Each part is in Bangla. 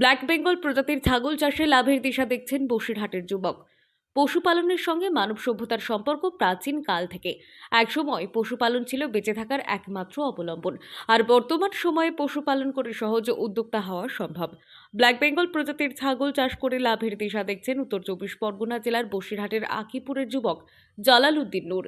ব্ল্যাক বেঙ্গল প্রজাতির ছাগল চাষে লাভের দিশা দেখছেন বসিরহাটের যুবক। পশুপালনের সঙ্গে মানব সভ্যতার সম্পর্ক প্রাচীন কাল থেকে। একসময় পশুপালন ছিল বেঁচে থাকার একমাত্র অবলম্বন, আর বর্তমান সময়ে পশুপালন করে সহজ উদ্যোক্তা হওয়া সম্ভব। ব্ল্যাক বেঙ্গল প্রজাতির ছাগল চাষ করে লাভের দিশা দেখছেন উত্তর 24 পরগনা জেলার বসিরহাটের আকিপুরের যুবক জালাল উদ্দিন নূর।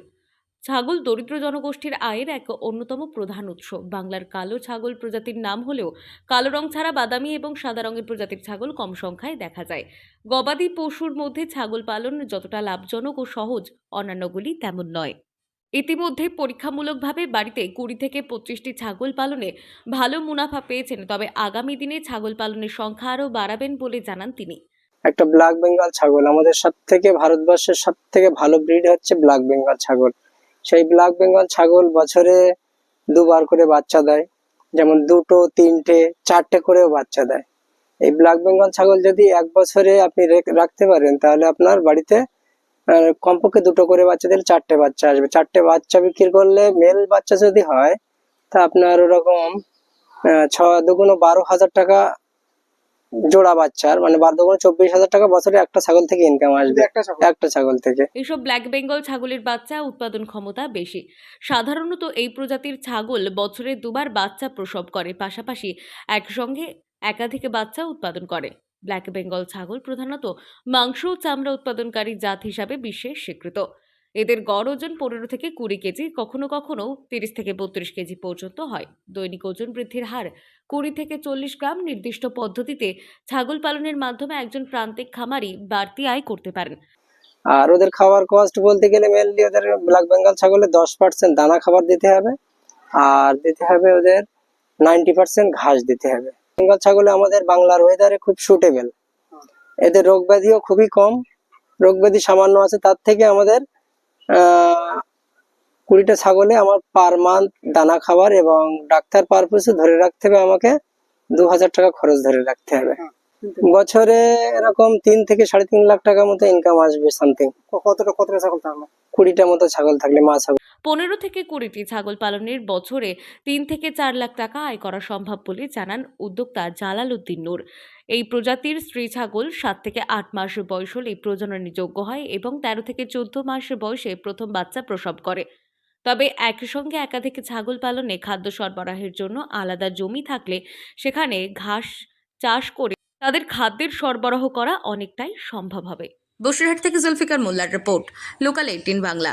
ছাগল দরিদ্র জনগোষ্ঠীর আয়ের এক অন্যতম প্রধান উৎস। বাংলার কালো ছাগল প্রজাতির নাম হলেও কালো রং ছাড়া বাদামি এবং সাদা রঙের প্রজাতির ছাগল কম সংখ্যায় দেখা যায়। গবাদি পশুর মধ্যে ছাগল পালন যতটা লাভজনক ও সহজ, অন্যান্যগুলি তেমন নয়। ইতিমধ্যে পরীক্ষামূলকভাবে বাড়িতে 20 থেকে 25টি ছাগল পালনে ভালো মুনাফা পেয়েছেন, তবে আগামী দিনে ছাগল পালনের সংখ্যা আরও বাড়াবেন বলে জানান তিনি। একটা ব্ল্যাক বেঙ্গল ছাগল আমাদের ভারতবর্ষের সব থেকে ভালো ব্রিড হচ্ছে ব্ল্যাক বেঙ্গল ছাগল। সেই ব্ল্যাক বেঙ্গল ছাগল বছরে দুবার করে বাচ্চা দেয়, যেমন 2টো 3টে 4টে করেও বাচ্চা দেয়। এই ব্ল্যাক বেঙ্গল ছাগল যদি এক বছরে আপনি রাখতে পারেন তাহলে আপনার বাড়িতে কমপক্ষে 2টো করে বাচ্চা দিলে 4টে বাচ্চা আসবে। 4টে বাচ্চা বিক্রি করলে মেল বাচ্চা যদি হয় তা আপনার ওরকম 6×2=12,000 টাকা জোড়া বাচ্চার, মানে 12×2=24,000 টাকা বছরে একটা ছাগল থেকে ইনকাম আসবে, একটা ছাগল থেকে। এইসব ব্ল্যাক বেঙ্গল ছাগলের বাচ্চা উৎপাদন ক্ষমতা বেশি। সাধারণত এই প্রজাতির ছাগল বছরে দুবার বাচ্চা প্রসব করে, পাশাপাশি একসঙ্গে একাধিক বাচ্চা উৎপাদন করে। ব্ল্যাক বেঙ্গল ছাগল প্রধানত মাংস ও চামড়া উৎপাদনকারী জাত হিসাবে বিশ্বে স্বীকৃত। এদের গড় ওজন 15 থেকে 20 কেজি, কখনো কখনো 30 থেকে 32 কেজি পর্যন্ত হয়। দৈনিক ওজন বৃদ্ধির হার 20 থেকে 40 গ্রাম। নির্দিষ্ট পদ্ধতিতে ছাগল পালনের মাধ্যমে একজন প্রান্তিক খামারি বাড়তি আয় করতে পারেন। আর ওদের খাবার কস্ট বলতে গেলে মেনলি ওদের ব্ল্যাক বেঙ্গল ছাগলে 10% দানা খাবার দিতে হবে, আর দিতে হবে ওদের 90% ঘাস দিতে হবে। বেঙ্গল ছাগলে আমাদের বাংলার ওয়েদারে খুব সুটেবল। এদের রোগ ব্যাধিও খুবই কম, রোগ ব্যাধি সামান্য আছে। তার থেকে আমাদের 20টা ছাগলে আমার পার মান্থ দানা খাবার এবং ডাক্তার পারপাসে ধরে রাখতে হবে, আমাকে 2,000 টাকা খরচ ধরে রাখতে হবে। বছরে এরকম 3 থেকে 3.5 লাখ টাকা মতো ইনকাম আসবে সামথিং। কতটা ছাগল থাকলে? 20টা মতো ছাগল থাকলে, মা ছাগল। 15 থেকে 20টি ছাগল পালনের বছরে 3 থেকে 4 লাখ টাকা আয় করা সম্ভব বলে জানান উদ্যোক্তা জালাল উদ্দিন নূর। এই প্রজাতির স্ত্রী ছাগল 7 থেকে 8 মাস বয়স হলে প্রজননের যোগ্য হয় এবং 13 থেকে 14 মাস বয়সে প্রথম বাচ্চা প্রসব করে। তবে একসঙ্গে একাধিক ছাগল পালনে খাদ্য সরবরাহের জন্য আলাদা জমি থাকলে সেখানে ঘাস চাষ করে তাদের খাদ্যের সরবরাহ করা অনেকটাই সম্ভব হবে। বসিরহাট থেকে জুলফিকার মোল্লার রিপোর্ট, লোকাল 18 বাংলা।